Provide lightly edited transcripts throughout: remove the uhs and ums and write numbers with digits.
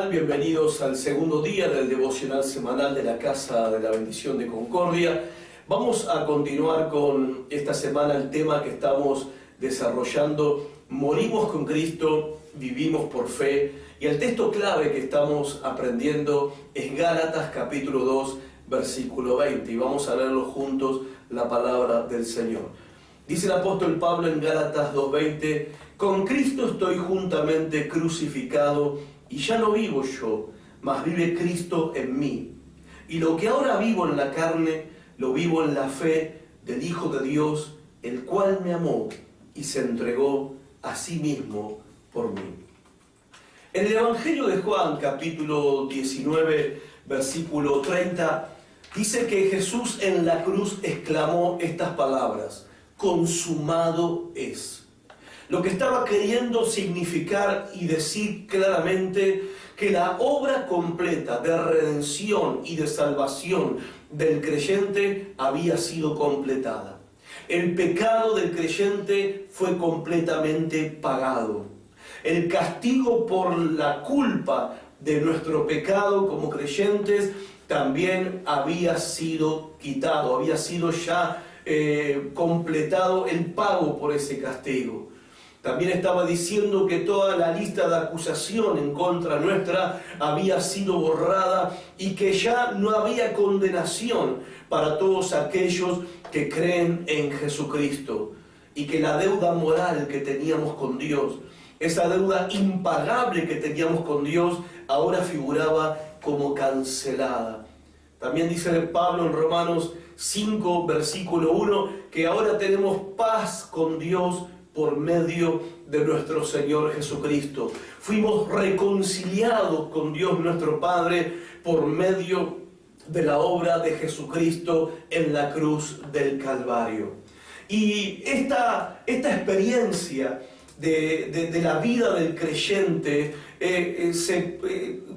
tal? Bienvenidos al segundo día del devocional semanal de la Casa de la Bendición de Concordia. Vamos a continuar con esta semana el tema que estamos desarrollando: morimos con Cristo, vivimos por fe. Y el texto clave que estamos aprendiendo es Gálatas capítulo 2, versículo 20. Y vamos a leerlo juntos, la palabra del Señor. Dice el apóstol Pablo en Gálatas 2:20: con Cristo estoy juntamente crucificado, y ya no vivo yo, mas vive Cristo en mí. Y lo que ahora vivo en la carne, lo vivo en la fe del Hijo de Dios, el cual me amó y se entregó a sí mismo por mí. En el Evangelio de Juan, capítulo 19, versículo 30, dice que Jesús en la cruz exclamó estas palabras: consumado es. Lo que estaba queriendo significar y decir claramente que la obra completa de redención y de salvación del creyente había sido completada. El pecado del creyente fue completamente pagado. El castigo por la culpa de nuestro pecado como creyentes también había sido quitado, había sido ya completado el pago por ese castigo. También estaba diciendo que toda la lista de acusación en contra nuestra había sido borrada y que ya no había condenación para todos aquellos que creen en Jesucristo. Y que la deuda moral que teníamos con Dios, esa deuda impagable que teníamos con Dios, ahora figuraba como cancelada. También dice Pablo en Romanos 5, versículo 1, que ahora tenemos paz con Dios por medio de nuestro Señor Jesucristo. Fuimos reconciliados con Dios nuestro Padre por medio de la obra de Jesucristo en la cruz del Calvario. Y esta experiencia de la vida del creyente,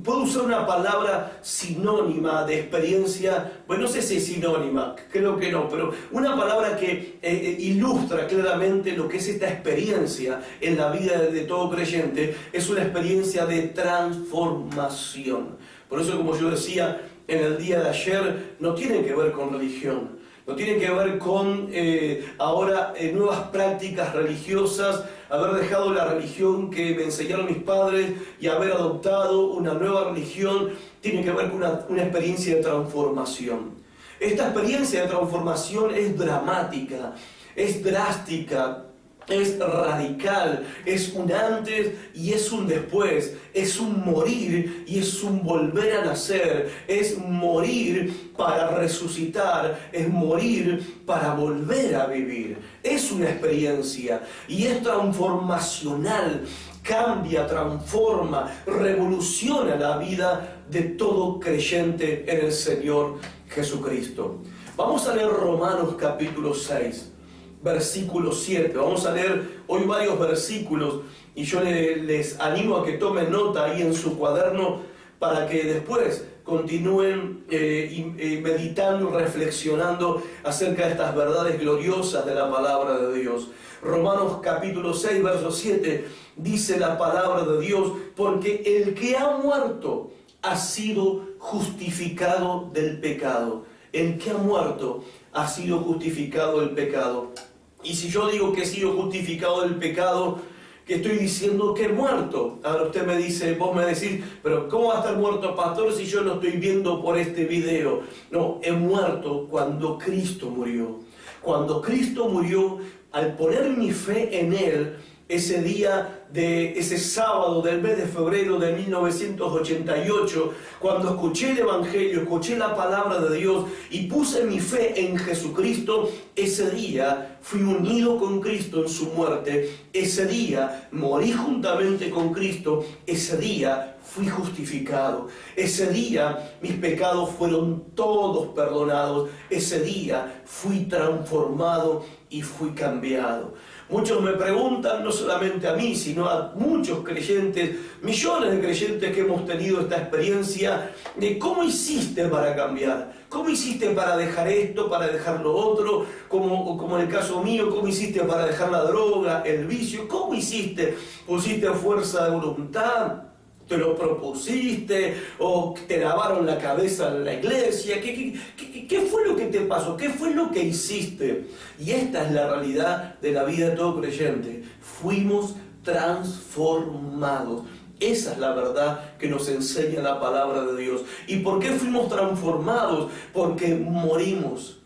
puedo usar una palabra sinónima de experiencia, pues no sé si es sinónima, creo que no, pero una palabra que ilustra claramente lo que es esta experiencia en la vida de todo creyente, es una experiencia de transformación. Por eso, como yo decía en el día de ayer, no tiene que ver con religión. No tiene que ver con ahora nuevas prácticas religiosas, haber dejado la religión que me enseñaron mis padres y haber adoptado una nueva religión. Tiene que ver con una experiencia de transformación. Esta experiencia de transformación es dramática, es drástica, es radical, es un antes y es un después, es un morir y es un volver a nacer, es morir para resucitar, es morir para volver a vivir. Es una experiencia y es transformacional, cambia, transforma, revoluciona la vida de todo creyente en el Señor Jesucristo. Vamos a leer Romanos capítulo 6. Versículo 7. Vamos a leer hoy varios versículos y yo les animo a que tomen nota ahí en su cuaderno para que después continúen meditando y reflexionando acerca de estas verdades gloriosas de la palabra de Dios. Romanos capítulo 6, verso 7, dice la palabra de Dios: porque el que ha muerto ha sido justificado del pecado. El que ha muerto ha sido justificado del pecado. Y si yo digo que he sido justificado del pecado, que estoy diciendo que he muerto. Ahora usted me dice, vos me decís, pero ¿cómo va a estar muerto, pastor, si yo lo estoy viendo por este video? No, he muerto cuando Cristo murió. Cuando Cristo murió, al poner mi fe en Él, ese día de ese sábado del mes de febrero de 1988, cuando escuché el Evangelio, escuché la palabra de Dios y puse mi fe en Jesucristo, ese día fui unido con Cristo en su muerte, ese día morí juntamente con Cristo, ese día fui justificado, ese día mis pecados fueron todos perdonados, ese día fui transformado y fui cambiado. Muchos me preguntan, no solamente a mí, sino a muchos creyentes, millones de creyentes que hemos tenido esta experiencia de cómo hiciste para cambiar, cómo hiciste para dejar esto, para dejar lo otro, como en el caso mío, cómo hiciste para dejar la droga, el vicio, cómo hiciste, pusiste fuerza de voluntad, ¿Te lo propusiste? ¿O te lavaron la cabeza en la iglesia? ¿Qué fue lo que te pasó? ¿Qué fue lo que hiciste? Y esta es la realidad de la vida de todo creyente. Fuimos transformados. Esa es la verdad que nos enseña la palabra de Dios. ¿Y por qué fuimos transformados? Porque morimos.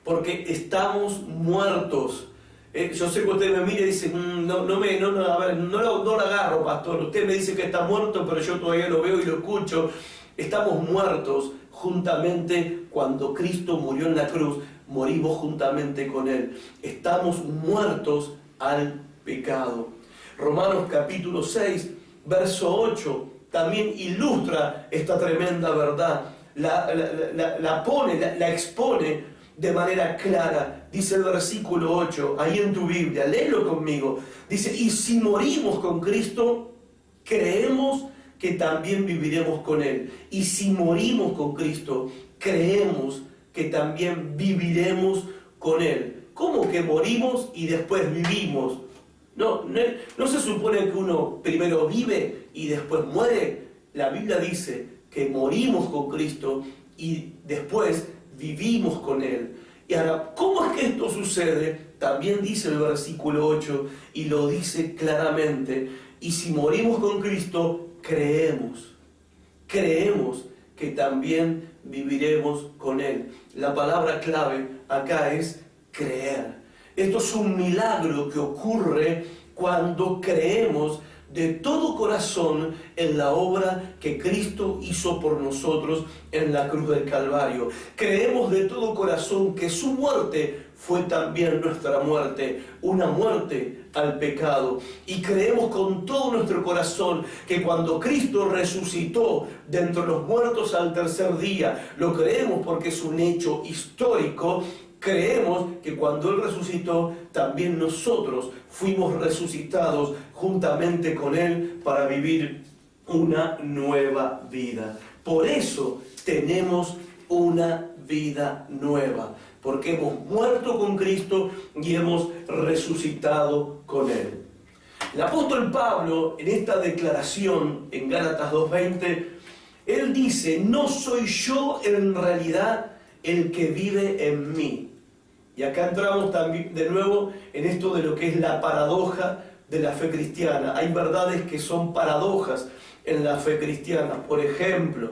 Porque estamos muertos. Yo sé que usted me mira y dice, no lo agarro, pastor. Usted me dice que está muerto, pero yo todavía lo veo y lo escucho. Estamos muertos juntamente cuando Cristo murió en la cruz. Morimos juntamente con Él. Estamos muertos al pecado. Romanos capítulo 6, verso 8, también ilustra esta tremenda verdad. La expone de manera clara. Dice el versículo 8, ahí en tu Biblia, léelo conmigo. Dice, y si morimos con Cristo, creemos que también viviremos con Él. Y si morimos con Cristo, creemos que también viviremos con Él. ¿Cómo que morimos y después vivimos? No se supone que uno primero vive y después muere. La Biblia dice que morimos con Cristo y después vivimos con Él. Y ahora, ¿cómo es que esto sucede? También dice el versículo 8 y lo dice claramente. Y si morimos con Cristo, creemos que también viviremos con Él. La palabra clave acá es creer. Esto es un milagro que ocurre cuando creemos de todo corazón en la obra que Cristo hizo por nosotros en la cruz del Calvario. Creemos de todo corazón que su muerte fue también nuestra muerte, una muerte al pecado. Y creemos con todo nuestro corazón que cuando Cristo resucitó de entre los muertos al tercer día, lo creemos porque es un hecho histórico. Creemos que cuando Él resucitó, también nosotros fuimos resucitados juntamente con Él para vivir una nueva vida. Por eso tenemos una vida nueva, porque hemos muerto con Cristo y hemos resucitado con Él. El apóstol Pablo, en esta declaración en Gálatas 2:20, él dice, no soy yo en realidad el que vive en mí. Y acá entramos también de nuevo en esto de lo que es la paradoja de la fe cristiana. Hay verdades que son paradojas en la fe cristiana. Por ejemplo,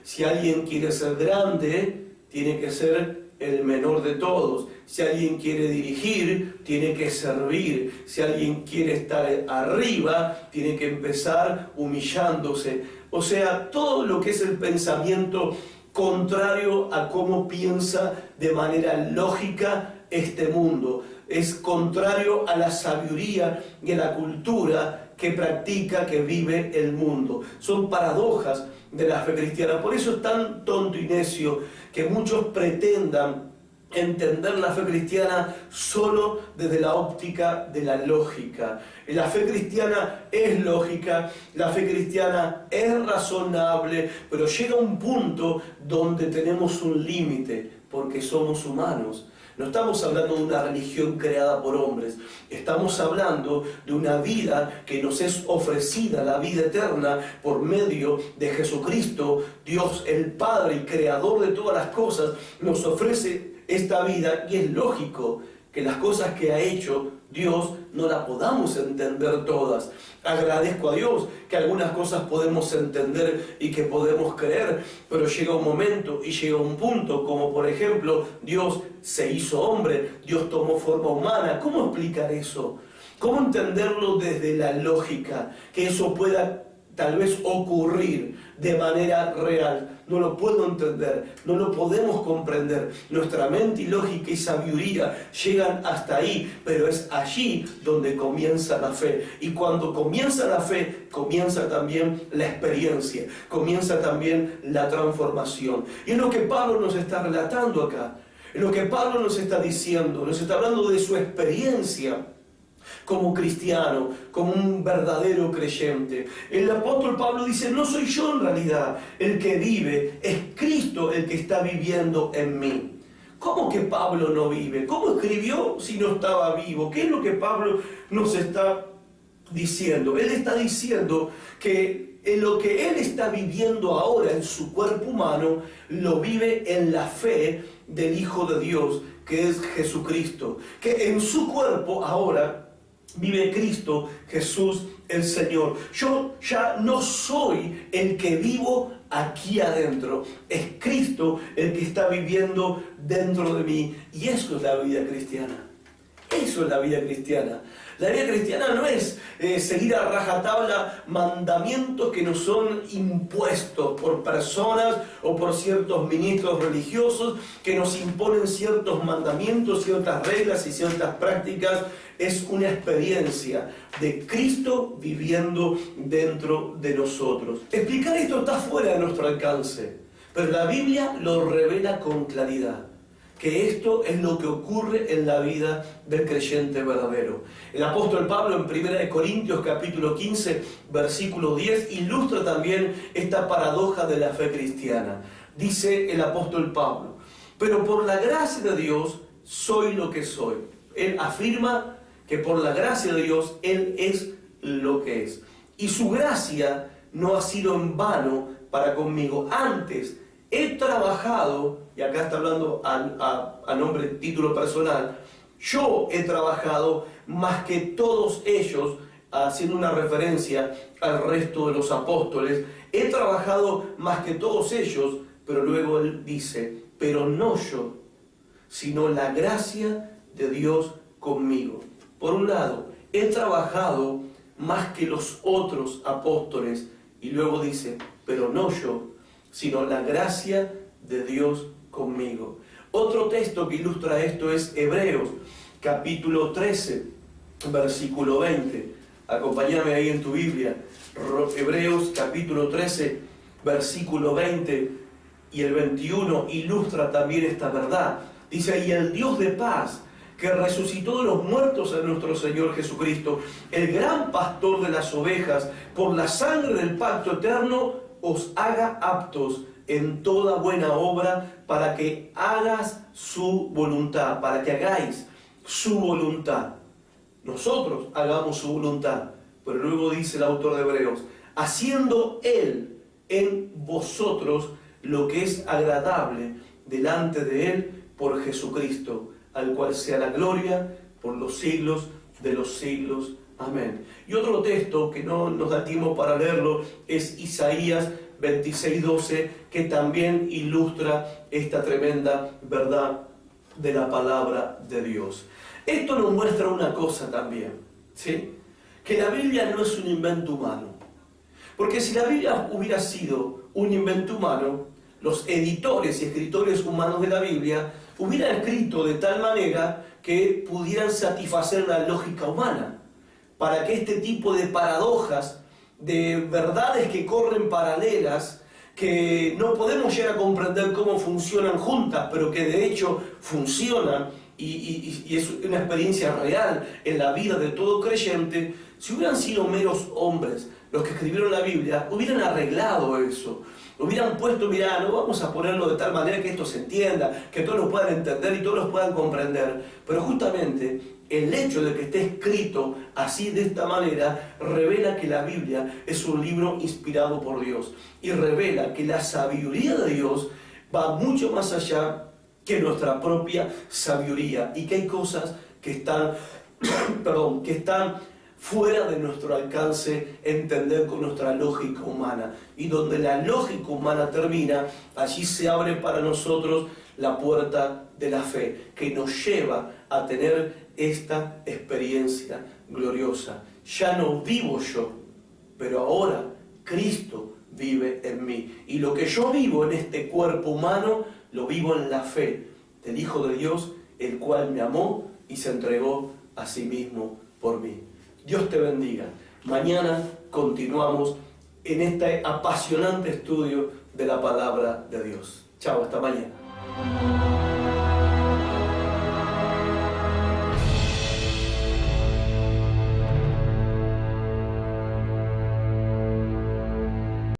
si alguien quiere ser grande, tiene que ser el menor de todos. Si alguien quiere dirigir, tiene que servir. Si alguien quiere estar arriba, tiene que empezar humillándose. O sea, todo lo que es el pensamiento contrario a cómo piensa de manera lógica este mundo. Es contrario a la sabiduría y a la cultura que practica, que vive el mundo. Son paradojas de la fe cristiana. Por eso es tan tonto y necio que muchos pretendan entender la fe cristiana solo desde la óptica de la lógica. La fe cristiana es lógica, la fe cristiana es razonable, pero llega un punto donde tenemos un límite, porque somos humanos. No estamos hablando de una religión creada por hombres, estamos hablando de una vida que nos es ofrecida, la vida eterna, por medio de Jesucristo. Dios, el Padre y Creador de todas las cosas, nos ofrece esta vida, y es lógico que las cosas que ha hecho Dios no las podamos entender todas. Agradezco a Dios que algunas cosas podemos entender y que podemos creer, pero llega un momento y llega un punto, como por ejemplo, Dios se hizo hombre, Dios tomó forma humana. ¿Cómo explicar eso? ¿Cómo entenderlo desde la lógica? Que eso pueda tal vez ocurrir de manera real. No lo puedo entender, no lo podemos comprender. Nuestra mente y lógica y sabiduría llegan hasta ahí, pero es allí donde comienza la fe. Y cuando comienza la fe, comienza también la experiencia, comienza también la transformación. Y es lo que Pablo nos está relatando acá, es lo que Pablo nos está diciendo, nos está hablando de su experiencia como cristiano, como un verdadero creyente. El apóstol Pablo dice, no soy yo en realidad el que vive, es Cristo el que está viviendo en mí. ¿Cómo que Pablo no vive? ¿Cómo escribió si no estaba vivo? ¿Qué es lo que Pablo nos está diciendo? Él está diciendo que en lo que él está viviendo ahora en su cuerpo humano, lo vive en la fe del Hijo de Dios, que es Jesucristo. Que en su cuerpo ahora vive Cristo Jesús el Señor. Yo ya no soy el que vivo aquí adentro. Es Cristo el que está viviendo dentro de mí. Y eso es la vida cristiana. Eso es la vida cristiana. La vida cristiana no es seguir a rajatabla mandamientos que nos son impuestos por personas o por ciertos ministros religiosos que nos imponen ciertos mandamientos, ciertas reglas y ciertas prácticas. Es una experiencia de Cristo viviendo dentro de nosotros. Explicar esto está fuera de nuestro alcance, pero la Biblia lo revela con claridad, que esto es lo que ocurre en la vida del creyente verdadero. El apóstol Pablo en 1 Corintios capítulo 15, versículo 10, ilustra también esta paradoja de la fe cristiana. Dice el apóstol Pablo: pero por la gracia de Dios soy lo que soy. Él afirma que por la gracia de Dios Él es lo que es. Y su gracia no ha sido en vano para conmigo. Antes he trabajado, y acá está hablando a nombre, título personal, yo he trabajado más que todos ellos, haciendo una referencia al resto de los apóstoles. He trabajado más que todos ellos, pero luego él dice, pero no yo, sino la gracia de Dios conmigo. Por un lado, he trabajado más que los otros apóstoles, y luego dice, pero no yo, sino la gracia de Dios conmigo. Otro texto que ilustra esto es Hebreos, capítulo 13, versículo 20. Acompáñame ahí en tu Biblia. Hebreos, capítulo 13, versículo 20 y el 21 ilustra también esta verdad. Dice, y el Dios de paz, que resucitó de los muertos a nuestro Señor Jesucristo, el gran pastor de las ovejas, por la sangre del pacto eterno, os haga aptos en toda buena obra, para que hagas su voluntad, para que hagáis su voluntad. Nosotros hagamos su voluntad. Pero luego dice el autor de Hebreos, haciendo Él en vosotros lo que es agradable delante de Él por Jesucristo, al cual sea la gloria por los siglos de los siglos. Amén. Y otro texto que no nos da tiempo para leerlo es Isaías 26:12, que también ilustra esta tremenda verdad de la palabra de Dios. Esto nos muestra una cosa también, ¿sí? Que la Biblia no es un invento humano. Porque si la Biblia hubiera sido un invento humano, los editores y escritores humanos de la Biblia hubieran escrito de tal manera que pudieran satisfacer la lógica humana, para que este tipo de paradojas, de verdades que corren paralelas, que no podemos llegar a comprender cómo funcionan juntas, pero que de hecho funcionan, y es una experiencia real en la vida de todo creyente, si hubieran sido meros hombres los que escribieron la Biblia, hubieran arreglado eso. Hubieran puesto, mirá, no vamos a ponerlo de tal manera que esto se entienda, que todos lo puedan entender y todos los puedan comprender. Pero justamente el hecho de que esté escrito así, de esta manera, revela que la Biblia es un libro inspirado por Dios. Y revela que la sabiduría de Dios va mucho más allá que nuestra propia sabiduría. Y que hay cosas que están, que están fuera de nuestro alcance entender con nuestra lógica humana. Y donde la lógica humana termina, allí se abre para nosotros la puerta de la fe, que nos lleva a tener esta experiencia gloriosa. Ya no vivo yo, pero ahora Cristo vive en mí. Y lo que yo vivo en este cuerpo humano, lo vivo en la fe del Hijo de Dios, el cual me amó y se entregó a sí mismo por mí. Dios te bendiga. Mañana continuamos en este apasionante estudio de la palabra de Dios. Chao, hasta mañana.